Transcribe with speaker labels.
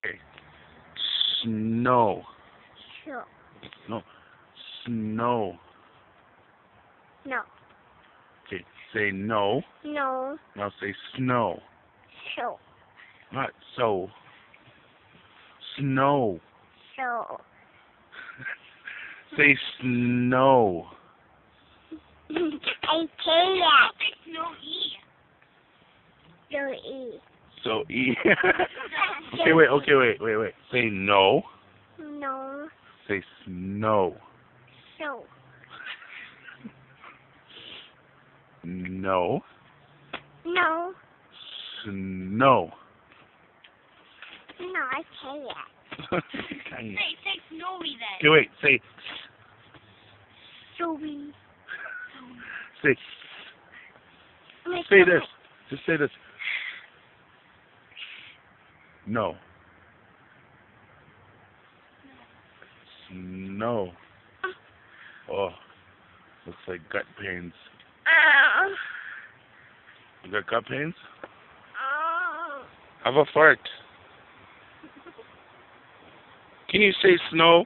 Speaker 1: Okay. Snow.
Speaker 2: Sure.
Speaker 1: No. Snow.
Speaker 2: No.
Speaker 1: Okay. Say no.
Speaker 2: No.
Speaker 1: Now say snow.
Speaker 2: So.
Speaker 1: Not so. Snow.
Speaker 2: So.
Speaker 1: Say snow.
Speaker 2: I say that. No E. No E.
Speaker 1: So E. Okay, wait. Say no.
Speaker 2: No.
Speaker 1: Say snow.
Speaker 2: So.
Speaker 1: No.
Speaker 2: No.
Speaker 1: Snow.
Speaker 2: No, I say that.
Speaker 1: Say
Speaker 2: snowy then.
Speaker 1: okay, wait. Say
Speaker 2: Snowy.
Speaker 1: say say this. Just say this. No. Snow. Oh, looks like gut pains. You got gut pains? Have a fart. Can you say snow?